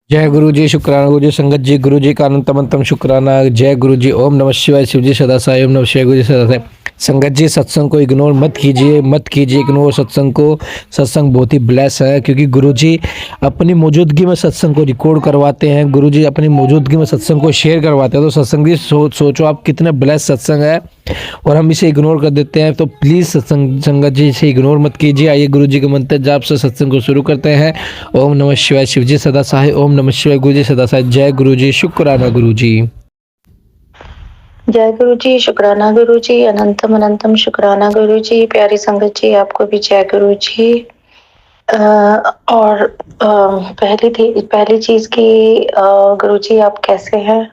जय गुरु जी, शुक्राना गुरु जी, संगत जी, गुरु जी का अनंतम अंतम शुक्राना। जय गुरु जी, ओम नमः शिवाय, शिव जी सदा साई, ओम नमः शिवाय, गुरु जी सदा साई। संगत जी, सत्संग को इग्नोर मत कीजिए, मत कीजिए इग्नोर सत्संग को। सत्संग बहुत ही ब्लेस है, क्योंकि गुरु जी अपनी मौजूदगी में सत्संग को रिकॉर्ड करवाते हैं। गुरु जी अपनी मौजूदगी में सत्संग को शेयर करवाते हैं। तो सत्संग जी सोचो आप कितने ब्लेस सत्संग है, और हम इसे इग्नोर कर देते हैं। तो प्लीज़ सत्संग संगत जी इसे इग्नोर मत कीजिए। आइए गुरु जी के मंत्र जाप से सत्संग को शुरू करते हैं। ओम नमः शिवाय, शिव जी सदा सहाय, ओम नमः शिवाय, गुरु जी सदा सहाय। जय गुरु जी, शुक्राना गुरु जी। जय गुरु जी, शुक्राना गुरु जी, अनंतम अनंतम शुक्राना गुरु जी। प्यारी संगत जी, आपको भी जय गुरु जी। और पहली चीज की गुरु जी आप कैसे हैं?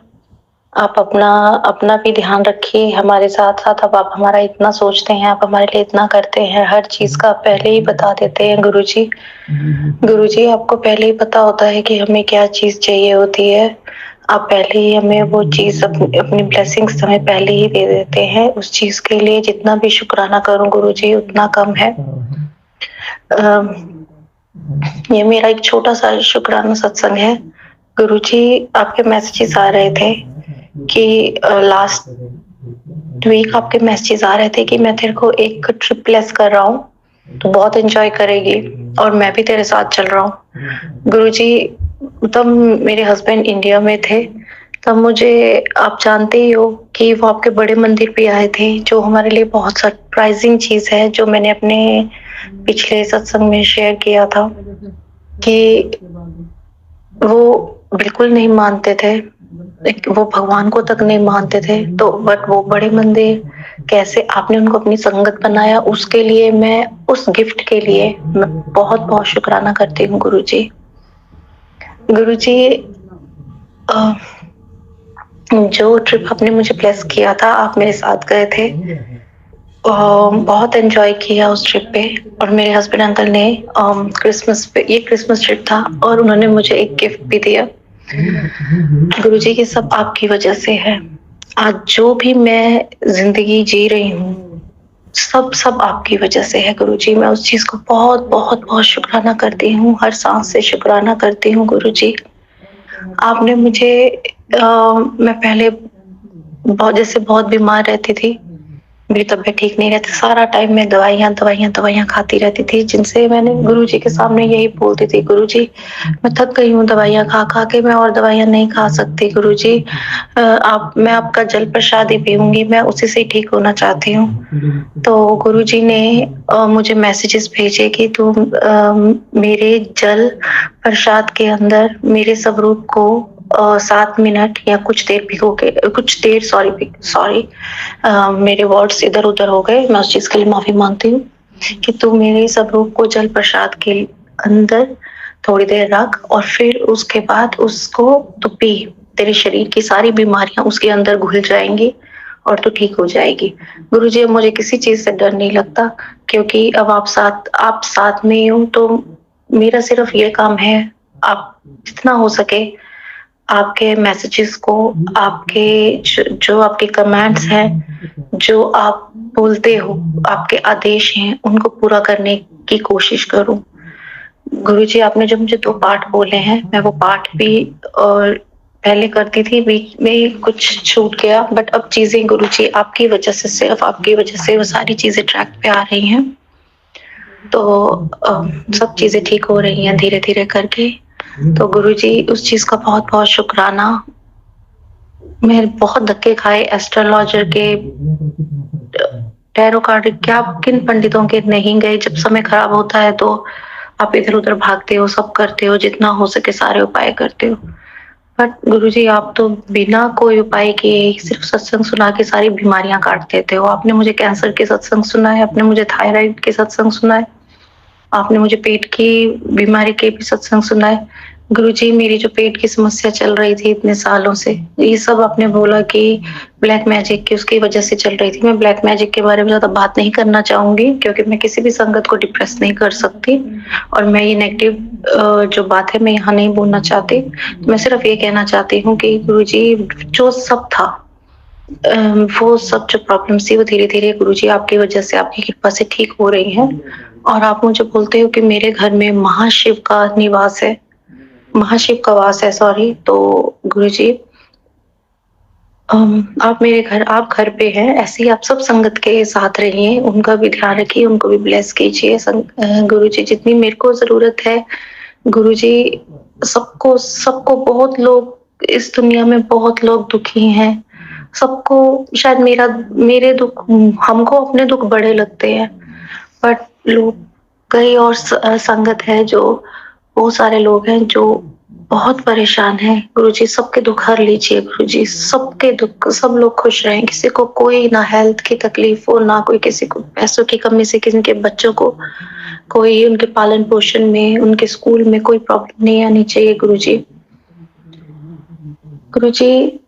आप अपना अपना भी ध्यान रखिए, हमारे साथ साथ। अब आप हमारा इतना सोचते हैं, आप हमारे लिए इतना करते हैं, हर चीज का पहले ही बता देते हैं गुरु जी। गुरु जी आपको पहले ही पता होता है कि हमें क्या चीज चाहिए होती है। आप पहले ही हमें वो चीज अपनी ब्लेसिंग्स हमें पहले ही दे देते हैं। उस चीज के लिए जितना भी शुक्राना करूं गुरु जी उतना कम है। ये मेरा एक छोटा सा शुक्राना सत्संग है। गुरु जी आपके मैसेजेस आ रहे थे कि लास्ट वीक आपके मैसेजेस आ रहे थे कि मैं तेरे को एक ट्रिप प्लेस कर रहा हूँ, तो बहुत एंजॉय करेगी और मैं भी तेरे साथ चल रहा हूँ। गुरुजी तब मेरे हस्बैंड इंडिया में थे, तब मुझे आप जानते ही हो कि वो आपके बड़े मंदिर पे आए थे, जो हमारे लिए बहुत सरप्राइजिंग चीज है, जो मैंने अपने पिछले सत्संग में शेयर किया था कि वो बिल्कुल नहीं मानते थे, वो भगवान को तक नहीं मानते थे। तो बट वो बड़े मंदिर कैसे आपने उनको अपनी संगत बनाया, उसके लिए मैं उस गिफ्ट के लिए मैं बहुत बहुत शुक्राना करती हूँ गुरु जी। गुरु जी जो ट्रिप आपने मुझे ब्लेस किया था, आप मेरे साथ गए थे, बहुत एंजॉय किया उस ट्रिप पे। और मेरे हस्बैंड अंकल ने क्रिसमस पे, ये क्रिसमस ट्रिप था, और उन्होंने मुझे एक गिफ्ट भी दिया। गुरुजी ये सब आपकी वजह से है। आज जो भी मैं जिंदगी जी रही हूँ, सब सब आपकी वजह से है गुरुजी। मैं उस चीज को बहुत बहुत बहुत शुक्राना करती हूँ, हर सांस से शुक्राना करती हूँ गुरुजी। आपने मुझे मैं पहले बहुत बीमार रहती थी, मेरी तबीयत ठीक नहीं रहती, सारा टाइम मैं दवाइयाँ दवाइयाँ दवाइयाँ खाती रहती थी, जिनसे मैंने गुरुजी के सामने यही बोलती थी, गुरुजी मैं थक गई हूँ दवाइयाँ खा खा के, मैं और दवाइयाँ नहीं खा सकती गुरुजी। मैं आपका जल प्रसाद ही पीऊंगी, मैं उसी से ठीक होना चाहती हूँ। तो गुरुजी ने मुझे मैसेजेस भेजे कि तुम मेरे जल प्रसाद के अंदर मेरे स्वरूप को 7 मिनट या कुछ देर भिगो के, कुछ देर सॉरी मेरे वर्ड्स इधर उधर हो गए, मैं उस चीज के लिए माफी मांगती हूँ। कि तू मेरे स्वरूप को जल प्रसाद के अंदर थोड़ी देर रख, और फिर उसके बाद उसको तू पी, तेरे शरीर की सारी बीमारियां उसके अंदर घुल जाएंगी और तू ठीक हो जाएगी। गुरुजी अब मुझे किसी चीज से डर नहीं लगता, क्योंकि अब आप साथ में ही हो। तो मेरा सिर्फ ये काम है, आप जितना हो सके आपके मैसेजेस को, जो आपके कमेंट्स हैं, जो आप बोलते हो, आपके आदेश हैं, उनको पूरा करने की कोशिश करूं। गुरुजी आपने जो मुझे 2 पाठ बोले हैं, मैं वो पाठ भी और पहले करती थी, बीच में कुछ छूट गया, बट अब चीजें गुरुजी आपकी वजह से, सिर्फ आपकी वजह से वो सारी चीजें ट्रैक पे आ रही हैं। तो सब चीजें ठीक हो रही हैं धीरे धीरे करके। तो गुरुजी उस चीज का बहुत बहुत शुक्राना। मैंने बहुत धक्के खाए एस्ट्रोलॉजर के, टैरो कार्ड, क्या किन पंडितों के नहीं गए। जब समय खराब होता है तो आप इधर उधर भागते हो, सब करते हो, जितना हो सके सारे उपाय करते हो, बट गुरुजी आप तो बिना कोई उपाय किए सिर्फ सत्संग सुना के सारी बीमारियां काट देते हो। आपने मुझे कैंसर के सत्संग सुना है, आपने मुझे थायराइड के सत्संग सुना है, आपने मुझे पेट की बीमारी के भी सत्संग सुना है। गुरुजी मेरी जो पेट की समस्या चल रही थी इतने सालों से, ये सब आपने बोला कि ब्लैक मैजिक की, उसकी वजह से चल रही थी। मैं ब्लैक मैजिक के बारे में ज्यादा बात नहीं करना चाहूंगी, क्योंकि मैं किसी भी संगत को डिप्रेस नहीं कर सकती, और मैं ये नेगेटिव जो बात है मैं यहाँ नहीं बोलना चाहती। मैं सिर्फ ये कहना चाहती हूँ कि गुरुजी जो सब था, वो सब जो प्रॉब्लम्स थी वो धीरे धीरे गुरुजी आपकी वजह से, आपकी कृपा से ठीक हो रही हैं। और आप मुझे बोलते हो कि मेरे घर में महाशिव का निवास है, महाशिव का वास है, सॉरी। तो गुरुजी, आप घर पे हैं, ऐसे ही आप सब संगत के साथ रहिए, उनका भी ध्यान रखिए, उनको भी ब्लेस कीजिए। गुरुजी, जितनी मेरे को ज़रूरत है, गुरुजी, सबको सबको बहुत लोग इस दुनिया में बहुत लोग दुखी हैं। सबको शायद मेरे दुःख, हमको अपने दुःख बड़े लगते हैं, बट लोग कई और संगत है जो बहुत सारे लोग हैं जो बहुत परेशान हैं। गुरुजी, सबके दुःख हर लीजिए गुरुजी, सबके दुःख, सब लोग खुश रहें, किसी को कोई ना हेल्थ की तकलीफ हो, ना कोई किसी को पैसों की कमी से किसी के बच्चों को कोई उनके पालन-पोषण में, उनके स्कूल में कोई प्रॉब्लम नहीं आनी चाहिए गुरुजी। गुरुजी,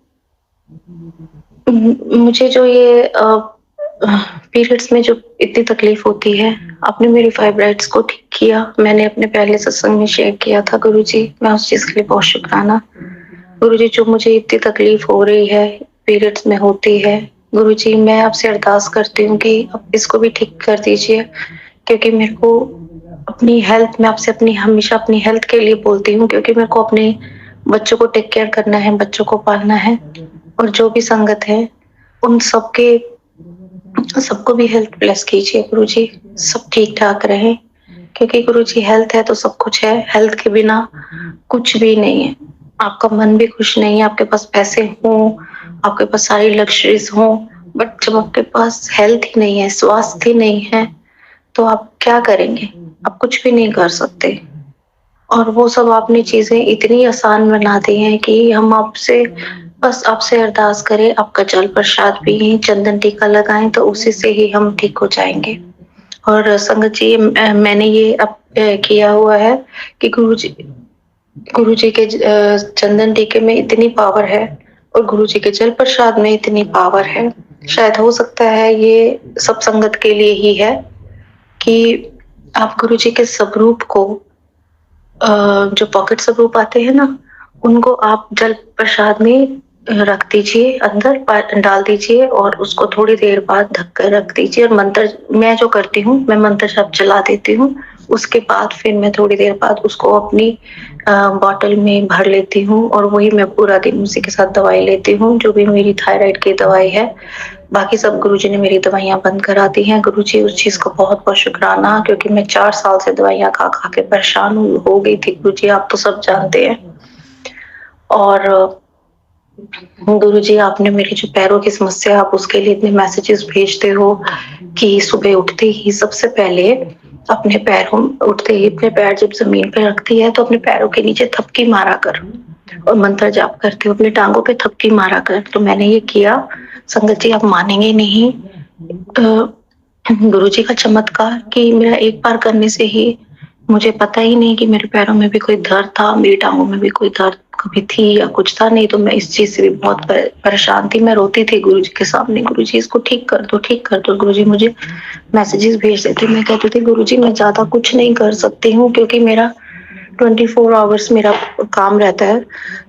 मुझे जो ये पीरियड्स में जो इतनी तकलीफ होती है, आपने मेरी फाइब्राइड्स को ठीक किया। मैंने अपने पहले सत्संग में शेयर किया था गुरुजी, मैं उस चीज़ के लिए बहुत शुकराना। गुरुजी, जो मुझे इतनी तकलीफ हो रही है, पीरियड्स में होती है, गुरुजी मैं आपसे अरदास करती हूँ कि आप इसको भी ठीक कर दीजिए, क्योंकि मेरे को अपनी हेल्थ, मैं आपसे हमेशा अपनी हेल्थ के लिए बोलती हूँ, क्योंकि मेरे को अपने बच्चों को टेक केयर करना है, बच्चों को पालना है, और जो भी संगत है, उन सबको भी हेल्थ ब्लेस कीजिए गुरुजी, सब ठीक-ठाक रहें, क्योंकि गुरुजी हेल्थ है तो सब कुछ है, हेल्थ के बिना कुछ भी नहीं है। आपका मन भी खुश नहीं है, आपके पास पैसे हों, आपके पास सारी लग्ज़रीज़ हों, बट जब आपके पास हेल्थ ही नहीं है, स्वास्थ्य ही नहीं है, तो आप क्या करेंगे? आप कुछ भी नहीं कर सकते। और वो सब आपने चीज़ें इतनी आसान बना दी हैं कि हम बस आपसे अरदास करें, आपका जल प्रसाद पिएँ, चंदन टीका लगाएँ, तो उसी से ही हम ठीक हो जाएँगे। और संगत जी, मैंने ये किया हुआ है कि गुरुजी के चंदन टीके में इतनी पावर है, और गुरुजी के जल प्रसाद में इतनी पावर है। शायद हो सकता है ये सब संगत के लिए ही है कि आप गुरुजी के स्वरूप को, जो पॉकेट स्वरूप आते हैं ना, उनको आप जल प्रसाद में रख दीजिए, अंदर डाल दीजिए, और उसको थोड़ी देर बाद ढक कर रख दीजिए, और मंत्र मैं जो करती हूँ, मैं मंत्र जब चला देती हूँ, उसके बाद फिर मैं थोड़ी देर बाद उसको अपनी बॉटल में भर लेती हूँ, और वही मैं पूरा दिन उसी के साथ दवाई लेती हूँ, जो भी मेरी थायराइड की दवाई है। बाकी सब गुरुजी ने मेरी दवाइयाँ बंद करा दी हैं। गुरुजी, उस चीज़ का बहुत-बहुत शुकराना, क्योंकि मैं 4 साल से दवाइयाँ खा-खा के परेशान हो गई थी गुरुजी, आप तो सब जानते हैं। और गुरुजी, आपने मेरी जो पैरों की समस्या, आप उसके लिए इतने मैसेजेस भेजते हो कि सुबह उठते ही सबसे पहले उठते ही अपने पैर जब ज़मीन पे रखती है, तो अपने पैरों के नीचे थपकी मारा कर, और मंत्र जाप करते हो, अपनी टाँगों पे थपकी मारा कर। तो मैंने ये किया। संगत जी, आप मानेंगे नहीं, गुरुजी का चमत्कार कि मेरा एक बार करने से ही मुझे पता ही नहीं कि मेरे पैरों में भी कोई दर्द था, मेरी टाँगों में भी कोई दर्द कभी थी या कुछ था नहीं, तो मैं इस चीज़ से भी बहुत परेशान थी। मैं रोती थी गुरुजी के सामने, गुरुजी इसको ठीक कर दो, ठीक कर दो। गुरुजी मुझे मैसेजेस भेजते थे, मैं कहती थी गुरुजी मैं ज़्यादा कुछ नहीं कर सकती हूँ, क्योंकि मेरा 24 आवर्स मेरा काम रहता है,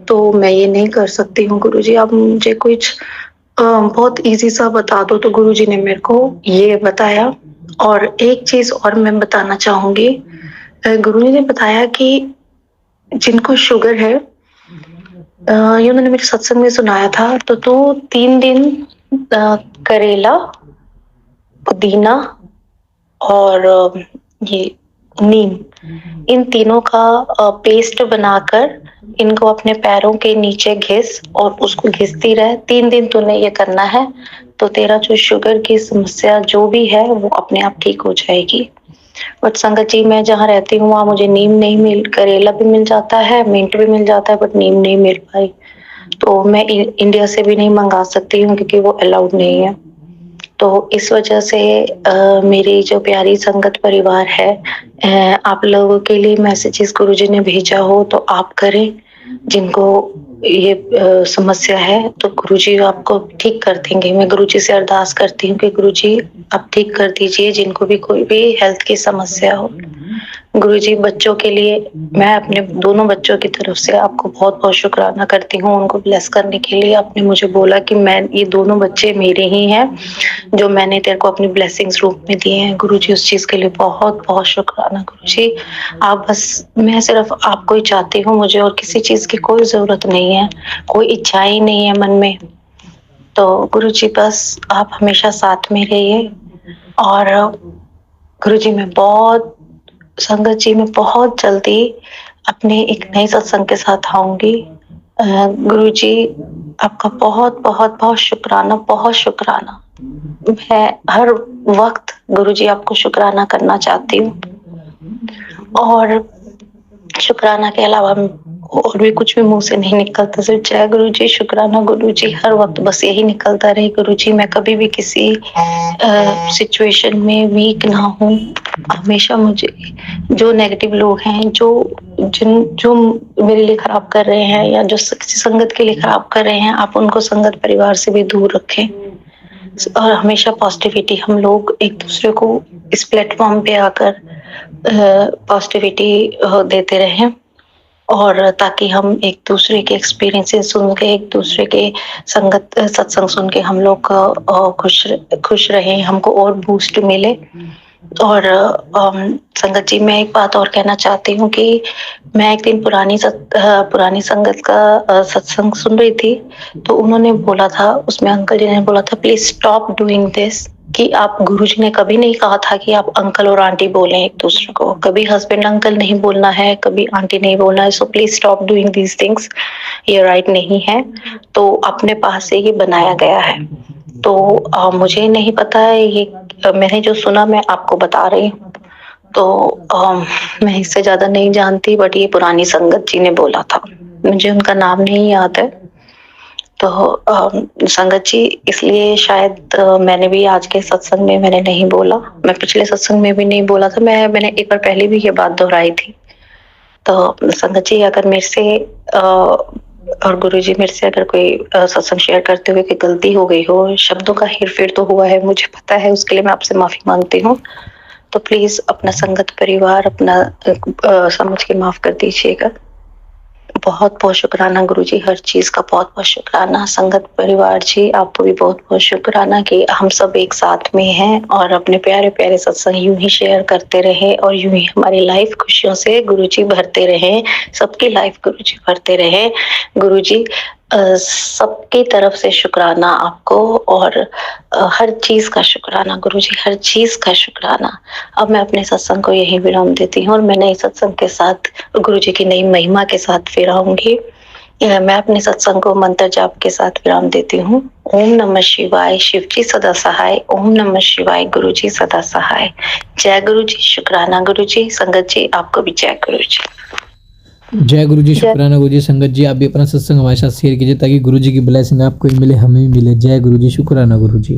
तो मैं ये नहीं कर सकती हूँ। गुरुजी, आप मुझे कुछ बहुत ईज़ी सा बता दो। तो गुरुजी ने मेरे को ये बताया। और एक चीज़ और मैं बताना चाहूँगी, गुरुजी ने बताया कि जिनको शुगर है, ये उन्होंने मेरे सत्संग में सुनाया था, तो तू 3 दिन करेला, पुदीना और ये नीम, इन तीनों का पेस्ट बनाकर इनको अपने पैरों के नीचे घिस, और उसको घिसती रह। 3 दिन तूने ये करना है, तो तेरा जो शुगर की समस्या जो भी है वो अपने आप ठीक हो जाएगी। बट संगत जी, मैं जहाँ रहती हूँ वहाँ मुझे नीम नहीं करेला भी मिल जाता है, मिंट भी मिल जाता है, बट नीम नहीं मिल पाई। तो मैं इंडिया से भी नहीं मंगा सकती हूँ, क्योंकि वो अलाउड नहीं है। तो इस वजह से मेरी जो प्यारी संगत परिवार है, आप लोगों के लिए मैसेजेस गुरुजी ने भेजा हो तो आप करें, जिनको ये समस्या है तो गुरुजी आपको ठीक कर देंगे। मैं गुरुजी से अरदास करती हूँ कि गुरुजी आप ठीक कर दीजिए जिनको भी कोई भी हेल्थ की समस्या हो। गुरुजी बच्चों के लिए मैं अपने दोनों बच्चों की तरफ से आपको बहुत-बहुत शुक्राना करती हूँ, उनको ब्लेस करने के लिए। आपने मुझे बोला कि मैं ये दोनों बच्चे मेरे ही हैं, जो मैंने तेरे को अपनी ब्लेसिंग्स रूप में दिए हैं। गुरुजी उस चीज़ के लिए बहुत-बहुत शुक्राना गुरुजी। आप बस मैं सिर्फ़ आपको ही चाहती हूँ, मुझे और किसी चीज़ की कोई ज़रूरत नहीं है, कोई इच्छा ही नहीं है मन में। तो गुरुजी बस आप हमेशा साथ में रहिए और गुरुजी मैं बहुत संगत जी मैं बहुत जल्दी अपने एक नए सत्संग के साथ आऊँगी। गुरुजी आपका बहुत शुक्राना, बहुत शुक्राना। मैं हर वक़्त गुरुजी आपको शुक्राना करना चाहती हूँ और शुक्राना के अलावा और भी कुछ भी मुँह से नहीं निकलता, सिर्फ़ जय गुरुजी, शुक्राना गुरुजी, हर वक़्त बस यही निकलता रहे गुरुजी। मैं कभी भी किसी सिचुएशन में वीक ना हूँ। हमेशा मुझे जो नेगेटिव लोग हैं, जो मेरे लिए खराब कर रहे हैं या जो किसी संगत के लिए खराब कर रहे हैं, आप उनको संगत परिवार से भी दूर रखें। और हमेशा पॉजिटिविटी हम लोग एक-दूसरे को इस प्लेटफ़ॉर्म पे आकर पॉजिटिविटी देते रहें और ताकि हम एक-दूसरे के एक्सपीरियंसेस सुन के, एक-दूसरे के सत्संग सुन के हम लोग खुश रहें, हमको और बूस्ट मिले। और संगत जी मैं एक बात और कहना चाहती हूँ कि मैं एक दिन पुरानी संगत का सत्संग सुन रही थी, तो उन्होंने बोला था उसमें अंकल जी ने बोला था प्लीज़ स्टॉप डूइंग दिस कि आप गुरुजी ने कभी नहीं कहा था कि आप अंकल और आंटी बोलें एक-दूसरे को, कभी हस्बैंड अंकल नहीं बोलना है, कभी आंटी नहीं बोलना है, so please stop doing these things, ये राइट नहीं है। तो अपने पास से ये बनाया गया है। तो मुझे नहीं पता है ये मैंने जो सुना मैं आपको बता रही हूँ। तो मैं इससे ज़्यादा नहीं जानती बट ये पुरानी संगत जी ने बोला था। मुझे उनका नाम नहीं याद है। तो संगत जी इसलिए शायद मैंने भी आज के सत्संग में मैंने नहीं बोला। मैं पिछले सत्संग में भी नहीं बोला था। मैंने एक बार पहले भी ये बात दोहराई थी। तो संगत जी अगर मेरे से और गुरुजी मेरे से अगर कोई सत्संग शेयर करते हुए कोई गलती हो गई हो, शब्दों का हेर-फेर तो हुआ है, मुझे पता है उसके लिए मैं आपसे माफ़ी माँगती हूँ। तो प्लीज़ अपना संगत परिवार अपना समझ के माफ़ कर दीजिएगा। बहुत-बहुत शुक्राना गुरुजी हर चीज़ का बहुत-बहुत शुक्राना। संगत परिवार जी आपको भी बहुत-बहुत शुक्राना कि हम सब एक साथ में हैं और अपने प्यारे-प्यारे सत्संग यूँ ही शेयर करते रहें और यूँ ही हमारी लाइफ खुशियों से गुरुजी भरते रहें, सबकी लाइफ गुरुजी भरते रहें। गुरुजी सबकी तरफ से शुक्राना आपको और हर चीज़ का शुक्राना गुरुजी, हर चीज़ का शुक्राना। अब मैं अपने सत्संग को यहीं विराम देती हूँ और मैं नए सत्संग के साथ गुरुजी की नई महिमा के साथ फिर आऊँगी। मैं अपने सत्संग को मंत्र जाप के साथ विराम देती हूँ। ओम नमः शिवाय, शिव जी सदा सहाय। ओम नमः शिवाय, गुरु जी सदा सहाय। जय गुरु जी, शुक्राना गुरु जी, संगत जी आपको भी जय गुरु जी। जय गुरु जी, शुक्राना गुरु जी। संगत जी आप भी अपना सत्संग हमारे साथ शेयर कीजिए ताकि गुरु जी की ब्लेसिंग आपको ही मिले, हमें भी मिले। जय गुरु जी, शुक्राना गुरु जी।